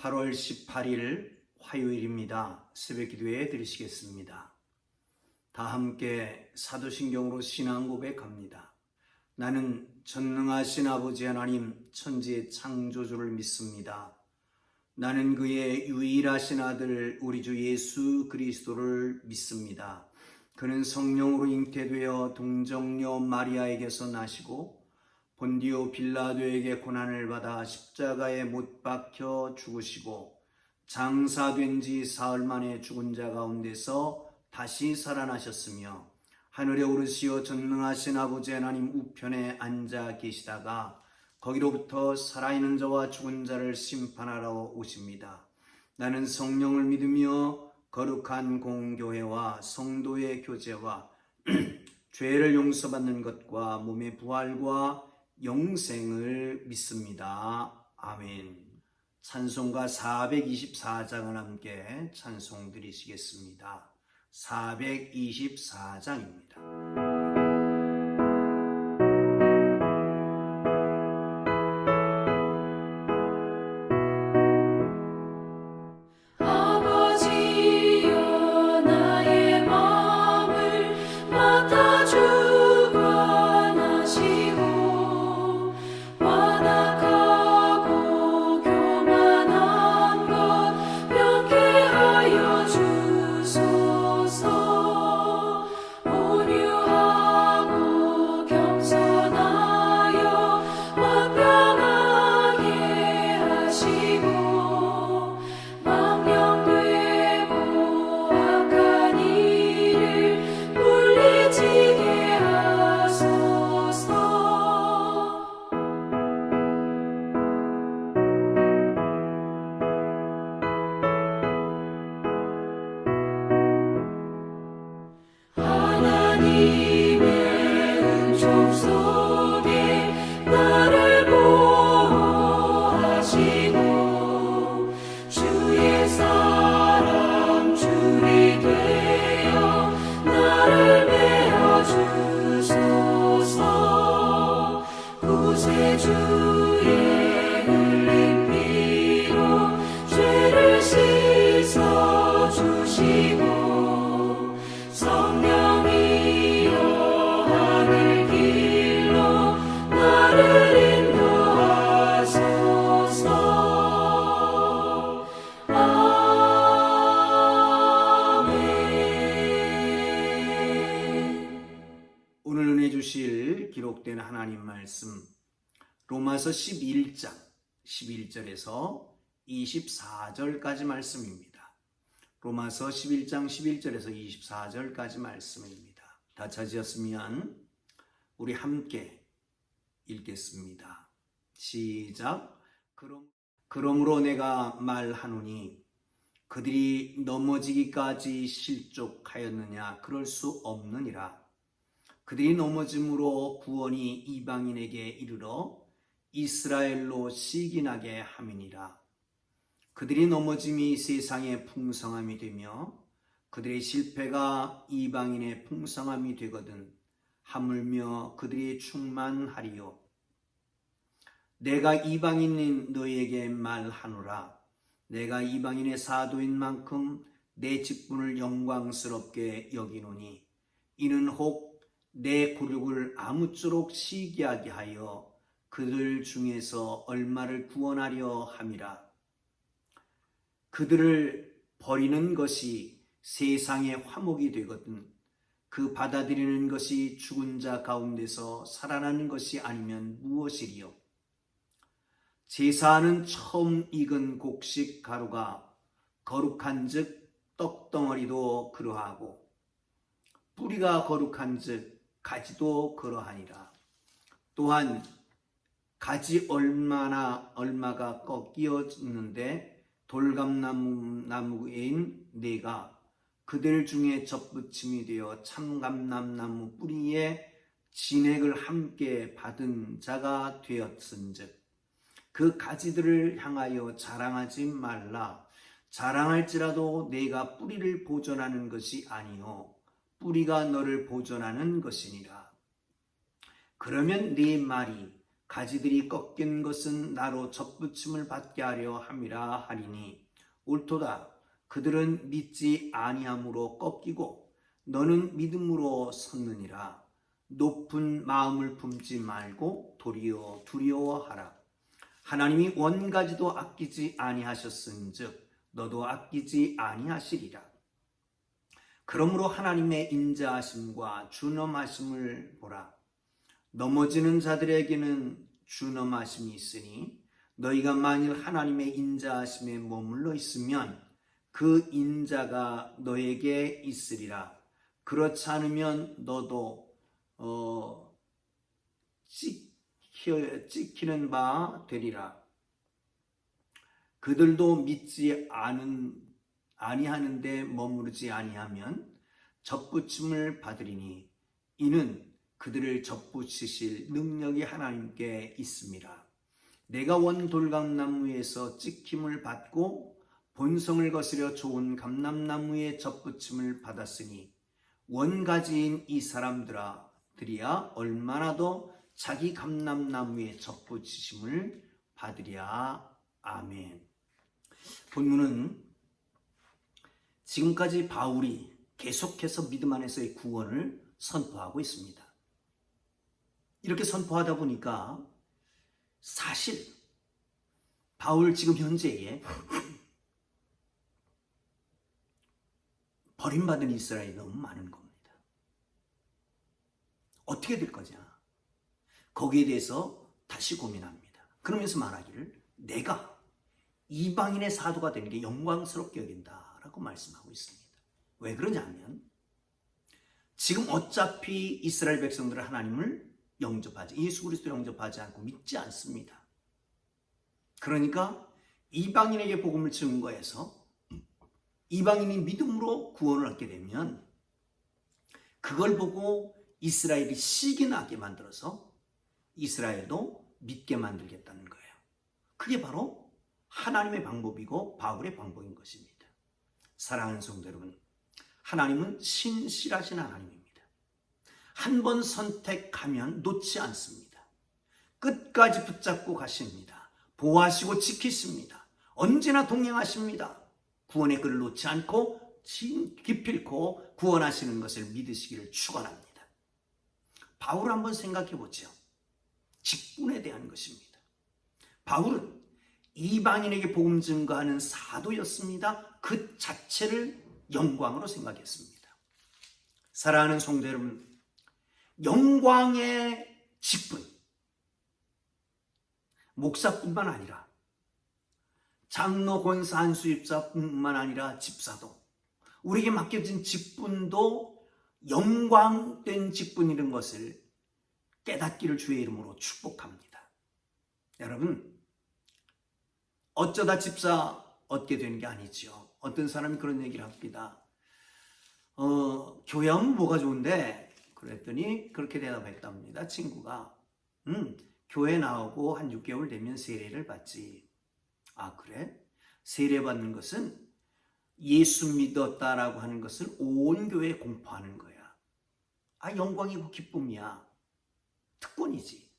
8월 18일 화요일입니다. 새벽기도에 드리시겠습니다. 다 함께 사도신경으로 신앙 고백합니다. 나는 전능하신 아버지 하나님 천지의 창조주를 믿습니다. 나는 그의 유일하신 아들 우리 주 예수 그리스도를 믿습니다. 그는 성령으로 잉태되어 동정녀 마리아에게서 나시고 본디오 빌라도에게 고난을 받아 십자가에 못 박혀 죽으시고 장사된 지 사흘 만에 죽은 자 가운데서 다시 살아나셨으며 하늘에 오르시어 전능하신 아버지 하나님 우편에 앉아 계시다가 거기로부터 살아있는 자와 죽은 자를 심판하러 오십니다. 나는 성령을 믿으며 거룩한 공교회와 성도의 교제와 죄를 용서받는 것과 몸의 부활과 영생을 믿습니다. 아멘. 찬송가 424장을 함께 찬송 드리시겠습니다. 424장입니다. 오늘 은혜 주실 기록된 하나님 말씀 로마서 11장 11절에서 24절까지 말씀입니다. 로마서 11장 11절에서 24절까지 말씀입니다. 다 찾으셨으면 우리 함께 읽겠습니다. 시작. 그러므로 내가 말하노니 그들이 넘어지기까지 실족하였느냐? 그럴 수 없느니라. 그들이 넘어짐으로 구원이 이방인에게 이르러 이스라엘로 시기나게 함이니라. 그들이 넘어짐이 세상의 풍성함이 되며 그들의 실패가 이방인의 풍성함이 되거든 하물며 그들이 충만하리요. 내가 이방인인 너희에게 말하노라. 내가 이방인의 사도인 만큼 내 직분을 영광스럽게 여기노니 이는 혹 내 굴욕을 아무쪼록 시기하게 하여 그들 중에서 얼마를 구원하려 함이라. 그들을 버리는 것이 세상의 화목이 되거든 그 받아들이는 것이 죽은 자 가운데서 살아나는 것이 아니면 무엇이리요? 제사하는 처음 익은 곡식 가루가 거룩한즉 떡덩어리도 그러하고 뿌리가 거룩한즉 가지도 그러하니라. 또한 가지 얼마가 꺾이었는데 돌감나무인 내가 그들 중에 접붙임이 되어 참감람나무 뿌리에 진액을 함께 받은 자가 되었은즉 그 가지들을 향하여 자랑하지 말라. 자랑할지라도 내가 뿌리를 보존하는 것이 아니요 뿌리가 너를 보존하는 것이니라. 그러면 네 말이 가지들이 꺾인 것은 나로 접붙임을 받게 하려 함이라 하리니 옳도다. 그들은 믿지 아니함으로 꺾이고 너는 믿음으로 섰느니라. 높은 마음을 품지 말고 도리어 두려워하라. 하나님이 원가지도 아끼지 아니하셨은즉 너도 아끼지 아니하시리라. 그러므로 하나님의 인자하심과 준엄하심을 보라. 넘어지는 자들에게는 준엄하심이 있으니 너희가 만일 하나님의 인자하심에 머물러 있으면 그 인자가 너에게 있으리라. 그렇지 않으면 너도 찍히는 바 되리라. 그들도 믿지 아니하는데 머무르지 아니하면 접붙임을 받으리니 이는 그들을 접붙이실 능력이 하나님께 있음이라. 내가 원 돌감나무에서 찍힘을 받고 본성을 거스려 좋은 감람나무에 접붙임을 받았으니 원가지인 이 사람들이야 얼마나 더 자기 감람나무에 접붙이심을 받으랴. 아멘. 본문은 지금까지 바울이 계속해서 믿음 안에서의 구원을 선포하고 있습니다. 이렇게 선포하다 보니까 사실 바울 지금 현재에 버림받은 이스라엘이 너무 많은 겁니다. 어떻게 될 거냐? 거기에 대해서 다시 고민합니다. 그러면서 말하기를 내가 이방인의 사도가 되는 게 영광스럽게 여긴다라고 말씀하고 있습니다. 왜 그러냐면 지금 어차피 이스라엘 백성들은 하나님을 예수 그리스도 영접하지 않고 믿지 않습니다. 그러니까 이방인에게 복음을 증거해서 이방인이 믿음으로 구원을 얻게 되면 그걸 보고 이스라엘이 시기 나게 만들어서 이스라엘도 믿게 만들겠다는 거예요. 그게 바로 하나님의 방법이고 바울의 방법인 것입니다. 사랑하는 성도 여러분, 하나님은 신실하신 하나님입니다. 한 번 선택하면 놓지 않습니다. 끝까지 붙잡고 가십니다. 보호하시고 지키십니다. 언제나 동행하십니다. 구원의 끈을 놓지 않고 기필코 구원하시는 것을 믿으시기를 축원합니다. 바울 한번 생각해 보죠. 직분에 대한 것입니다. 바울은 이방인에게 복음 증거하는 사도였습니다. 그 자체를 영광으로 생각했습니다. 사랑하는 성도 여러분, 영광의 직분, 목사뿐만 아니라 장로, 권사, 한수집사뿐만 아니라 집사도, 우리에게 맡겨진 직분도 영광된 직분이라는 것을 깨닫기를 주의 이름으로 축복합니다. 여러분, 어쩌다 집사 얻게 되는 게 아니죠. 어떤 사람이 그런 얘기를 합니다. 교회 하면 뭐가 좋은데? 그랬더니 그렇게 대답했답니다. 친구가 교회 나오고 한 6개월 되면 세례를 받지. 아 그래? 세례 받는 것은 예수 믿었다라고 하는 것을 온 교회에 공포하는 거야. 아 영광이고 기쁨이야. 특권이지.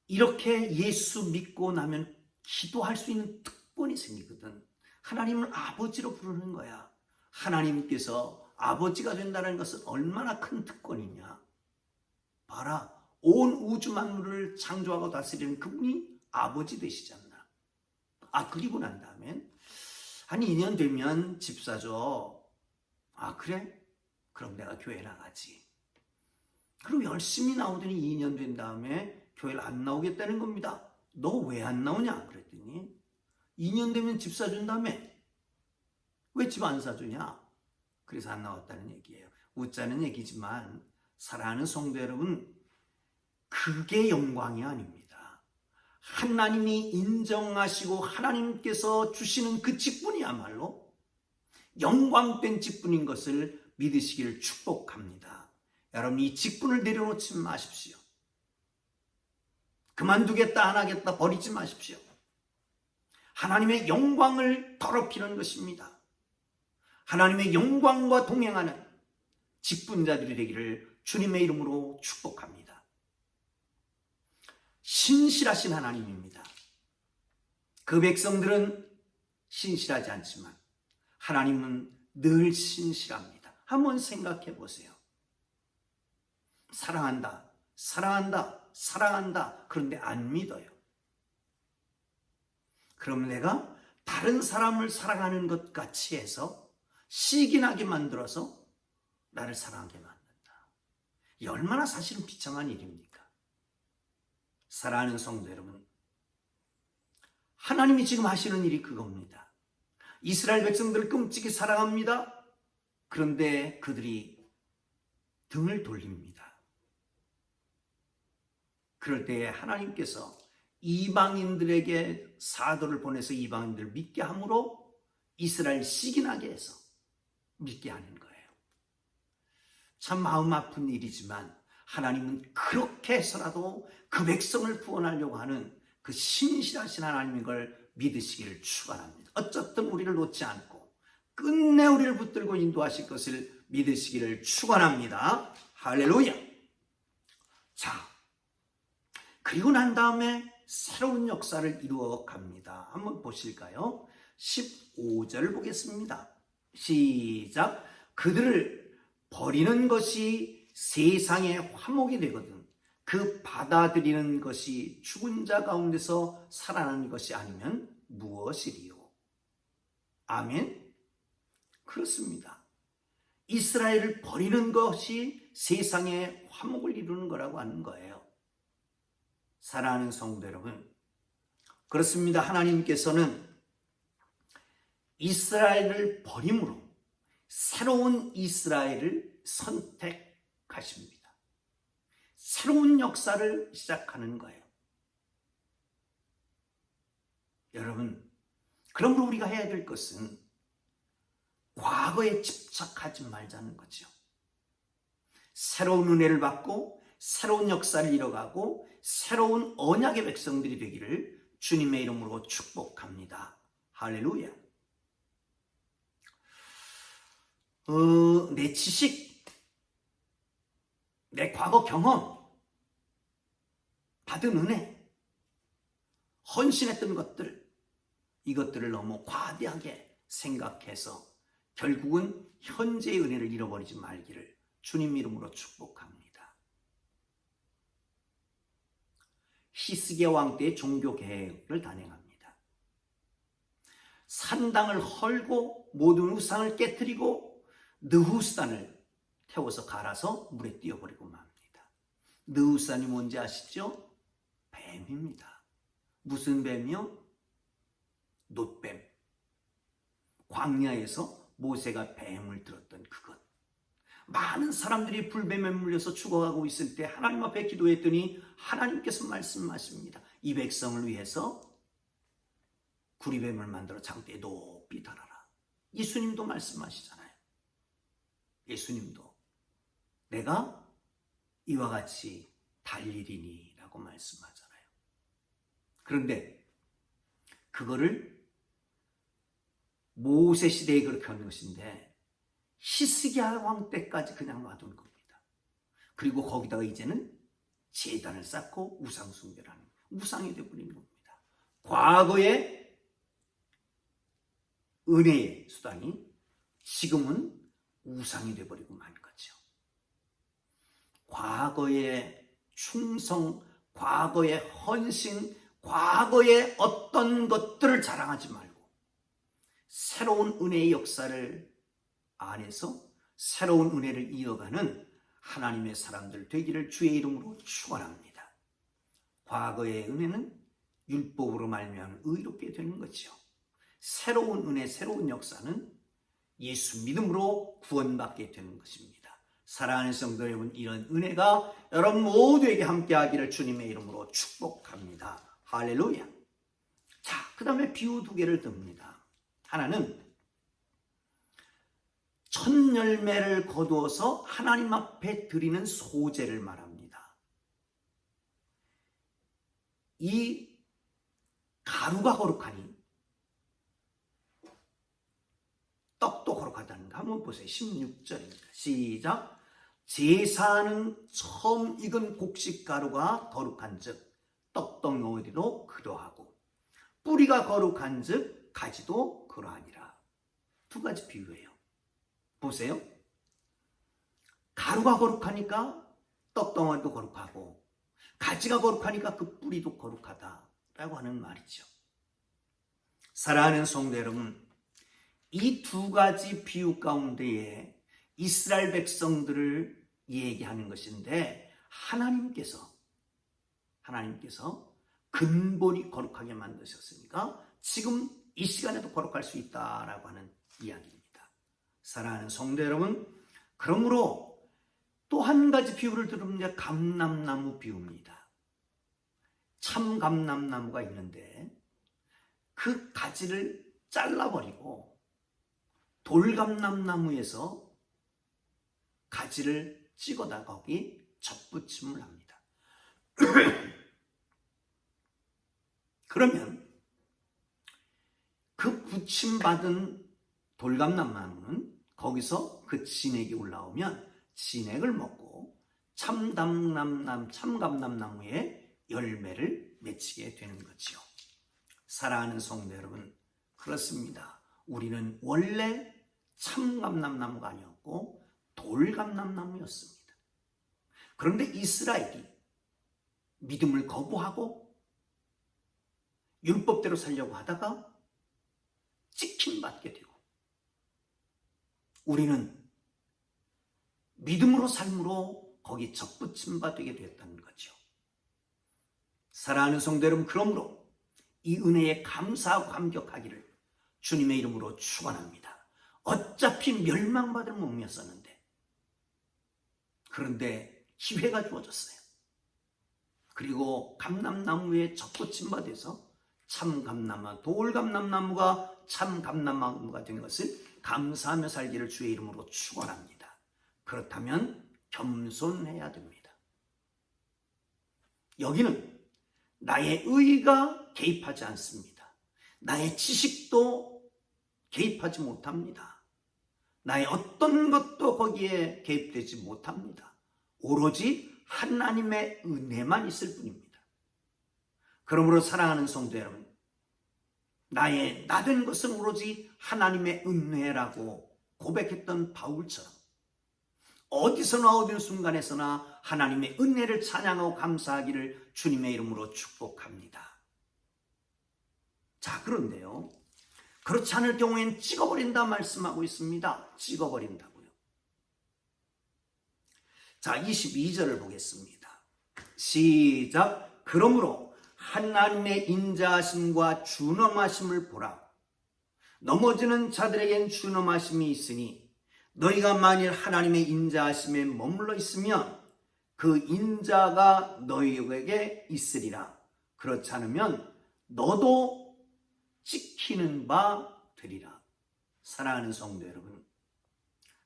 이렇게 예수 믿고 나면 기도할 수 있는 특권이 생기거든. 하나님을 아버지로 부르는 거야. 하나님께서 아버지가 된다는 것은 얼마나 큰 특권이냐. 봐라. 온 우주 만물을 창조하고 다스리는 그분이 아버지 되시지 않나. 아 그리고 난 다음엔 한 2년 되면 집사죠. 아 그래? 그럼 내가 교회 나가지. 그럼 열심히 나오더니 2년 된 다음에 교회를 안 나오겠다는 겁니다. 너 왜 안 나오냐? 그랬더니 2년 되면 집 사준다며. 왜 집 안 사주냐? 그래서 안 나왔다는 얘기예요. 웃자는 얘기지만 사랑하는 성도 여러분, 그게 영광이 아닙니다. 하나님이 인정하시고 하나님께서 주시는 그 직분이야말로 영광된 직분인 것을 믿으시기를 축복합니다. 여러분 이 직분을 내려놓지 마십시오. 그만두겠다 안 하겠다 버리지 마십시오. 하나님의 영광을 더럽히는 것입니다. 하나님의 영광과 동행하는 직분자들이 되기를 주님의 이름으로 축복합니다. 신실하신 하나님입니다. 그 백성들은 신실하지 않지만 하나님은 늘 신실합니다. 한번 생각해 보세요. 사랑한다, 사랑한다, 사랑한다. 그런데 안 믿어요. 그럼 내가 다른 사람을 사랑하는 것 같이 해서 시기나게 만들어서 나를 사랑하게 만든다. 이 얼마나 사실은 비참한 일입니까? 사랑하는 성도 여러분, 하나님이 지금 하시는 일이 그겁니다. 이스라엘 백성들을 끔찍이 사랑합니다. 그런데 그들이 등을 돌립니다. 그럴 때에 하나님께서 이방인들에게 사도를 보내서 이방인들을 믿게 함으로 이스라엘 시기나게 해서 믿게 하는 거예요. 참 마음 아픈 일이지만 하나님은 그렇게 해서라도 그 백성을 구원하려고 하는 그 신실하신 하나님인 걸 믿으시기를 축원합니다. 어쨌든 우리를 놓지 않고 끝내 우리를 붙들고 인도하실 것을 믿으시기를 축원합니다. 할렐루야. 자, 그리고 난 다음에 새로운 역사를 이루어 갑니다. 한번 보실까요? 15절 보겠습니다. 시작. 그들을 버리는 것이 세상의 화목이 되거든 그 받아들이는 것이 죽은 자 가운데서 살아나는 것이 아니면 무엇이리요? 아멘. 그렇습니다. 이스라엘을 버리는 것이 세상의 화목을 이루는 거라고 하는 거예요. 사랑하는 성도 여러분, 그렇습니다. 하나님께서는 이스라엘을 버림으로 새로운 이스라엘을 선택하십니다. 새로운 역사를 시작하는 거예요. 여러분, 그러므로 우리가 해야 될 것은 과거에 집착하지 말자는 거죠. 새로운 은혜를 받고 새로운 역사를 이뤄가고 새로운 언약의 백성들이 되기를 주님의 이름으로 축복합니다. 할렐루야. 내 지식, 내 과거 경험, 받은 은혜, 헌신했던 것들, 이것들을 너무 과대하게 생각해서 결국은 현재의 은혜를 잃어버리지 말기를 주님 이름으로 축복합니다. 히스기야 왕 때의 종교 개혁을 단행합니다. 산당을 헐고 모든 우상을 깨뜨리고 느후스단을 태워서 갈아서 물에 띄워버리고 맙니다. 느후스단이 뭔지 아시죠? 뱀입니다. 무슨 뱀이요? 놋뱀. 광야에서 모세가 뱀을 들었던 그것. 많은 사람들이 불뱀에 물려서 죽어가고 있을 때 하나님 앞에 기도했더니 하나님께서 말씀하십니다. 이 백성을 위해서 구리뱀을 만들어 장대에 높이 달아라. 예수님도 말씀하시잖아요. 예수님도 내가 이와 같이 달리리니 라고 말씀하잖아요. 그런데 그거를 모세 시대에 그렇게 하는 것인데 히스기야 왕 때까지 그냥 놔둔 겁니다. 그리고 거기다가 이제는 제단을 쌓고 우상 숭배를 하는, 우상이 되어버리는 겁니다. 과거의 은혜의 수단이 지금은 우상이 되어버리고 만 거죠. 과거의 충성, 과거의 헌신, 과거의 어떤 것들을 자랑하지 말고 새로운 은혜의 역사를 안에서 새로운 은혜를 이어가는 하나님의 사람들 되기를 주의 이름으로 축원합니다. 과거의 은혜는 율법으로 말미암아 의롭게 되는 거죠. 새로운 은혜, 새로운 역사는 예수 믿음으로 구원받게 되는 것입니다. 사랑하는 성도 여러분, 이런 은혜가 여러분 모두에게 함께하기를 주님의 이름으로 축복합니다. 할렐루야. 자, 그 다음에 비유 두 개를 듭니다. 하나는 첫 열매를 거두어서 하나님 앞에 드리는 소제를 말합니다. 이 가루가 거룩하니 떡도 거룩하다는 거 한번 보세요. 16절입니다. 시작. 제사는 처음 익은 곡식 가루가 거룩한 즉 떡덩어리도 그러하고 뿌리가 거룩한 즉 가지도 그러하니라. 두 가지 비유예요. 보세요. 가루가 거룩하니까 떡덩어리도 거룩하고 가지가 거룩하니까 그 뿌리도 거룩하다라고 하는 말이죠. 사랑하는 성도 여러분, 이 두 가지 비유 가운데에 이스라엘 백성들을 얘기하는 것인데 하나님께서 근본이 거룩하게 만드셨으니까 지금 이 시간에도 거룩할 수 있다라고 하는 이야기입니다. 사랑하는 성도 여러분, 그러므로 또 한 가지 비유를 들으면 감람나무 비유입니다. 참 감람나무가 있는데 그 가지를 잘라버리고 돌감람나무에서 가지를 찍어다 거기 접붙임을 합니다. 그러면 그 붙임받은 돌감람나무는 거기서 그 진액이 올라오면 진액을 먹고 참감람나무의 열매를 맺히게 되는 거지요. 사랑하는 성도 여러분, 그렇습니다. 우리는 원래 참감람나무가 아니었고 돌감람나무였습니다. 그런데 이스라엘이 믿음을 거부하고 율법대로 살려고 하다가 찍힘받게 되고 우리는 믿음으로 삶으로 거기 접붙임받게 되었다는 거죠. 사랑하는 성도 여러분, 그러므로 이 은혜에 감사하고 감격하기를 주님의 이름으로 축원합니다. 어차피 멸망받을 몸이었었는데 그런데 기회가 주어졌어요. 그리고 감람나무에 접붙임받아서 참감람나무, 돌감람나무가 참감람나무가 된 것을 감사하며 살기를 주의 이름으로 축원합니다. 그렇다면 겸손해야 됩니다. 여기는 나의 의의가 개입하지 않습니다. 나의 지식도 개입하지 못합니다. 나의 어떤 것도 거기에 개입되지 못합니다. 오로지 하나님의 은혜만 있을 뿐입니다. 그러므로 사랑하는 성도 여러분, 나의 나된 것은 오로지 하나님의 은혜라고 고백했던 바울처럼 어디서나 어느 순간에서나 하나님의 은혜를 찬양하고 감사하기를 주님의 이름으로 축복합니다. 자, 그런데요, 그렇지 않을 경우엔 찍어버린다 말씀하고 있습니다. 찍어버린다고요. 자, 22절을 보겠습니다. 시작. 그러므로 하나님의 인자하심과 준엄하심을 보라. 넘어지는 자들에겐 준엄하심이 있으니 너희가 만일 하나님의 인자하심에 머물러 있으면 그 인자가 너희에게 있으리라. 그렇지 않으면 너도 찍히는 바 되리라. 사랑하는 성도 여러분,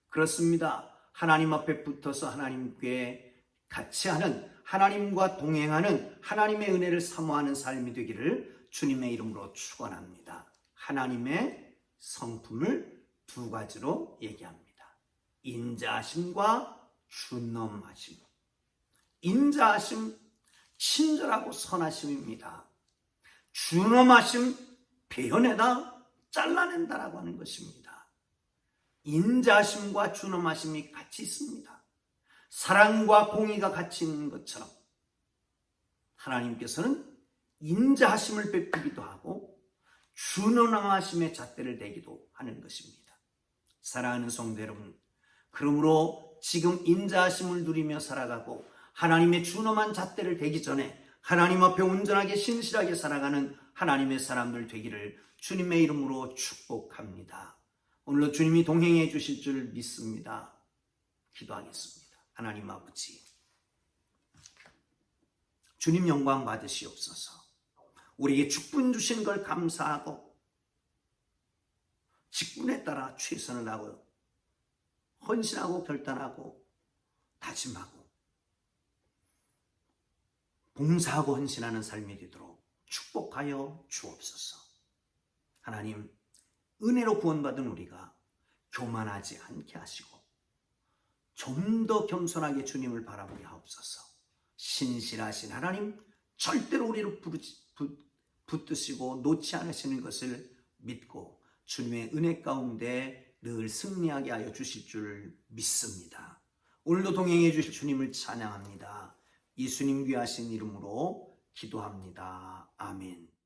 그렇습니다. 하나님 앞에 붙어서 하나님께 같이 하는, 하나님과 동행하는, 하나님의 은혜를 사모하는 삶이 되기를 주님의 이름으로 축원합니다. 하나님의 성품을 두 가지로 얘기합니다. 인자하심과 준엄하심. 인자하심, 친절하고 선하심입니다. 준엄하심, 베어내다, 잘라낸다라고 하는 것입니다. 인자하심과 준엄하심이 같이 있습니다. 사랑과 공의가 같이 있는 것처럼 하나님께서는 인자하심을 베푸기도 하고 준엄하심의 잣대를 내기도 하는 것입니다. 사랑하는 성도 여러분, 그러므로 지금 인자하심을 누리며 살아가고 하나님의 준엄한 잣대를 대기 전에 하나님 앞에 온전하게 신실하게 살아가는 하나님의 사람들 되기를 주님의 이름으로 축복합니다. 오늘도 주님이 동행해 주실 줄 믿습니다. 기도하겠습니다. 하나님 아버지, 주님 영광 받으시옵소서. 우리에게 직분 주신 걸 감사하고 직분에 따라 최선을 하고 헌신하고 결단하고 다짐하고 봉사하고 헌신하는 삶이 되도록 축복하여 주옵소서. 하나님, 은혜로 구원받은 우리가 교만하지 않게 하시고 좀 더 겸손하게 주님을 바라보게 하옵소서. 신실하신 하나님, 절대로 우리를 붙드시고 놓지 않으시는 것을 믿고 주님의 은혜 가운데 늘 승리하게 하여 주실 줄 믿습니다. 오늘도 동행해 주실 주님을 찬양합니다. 예수님 귀하신 이름으로 기도합니다. 아멘.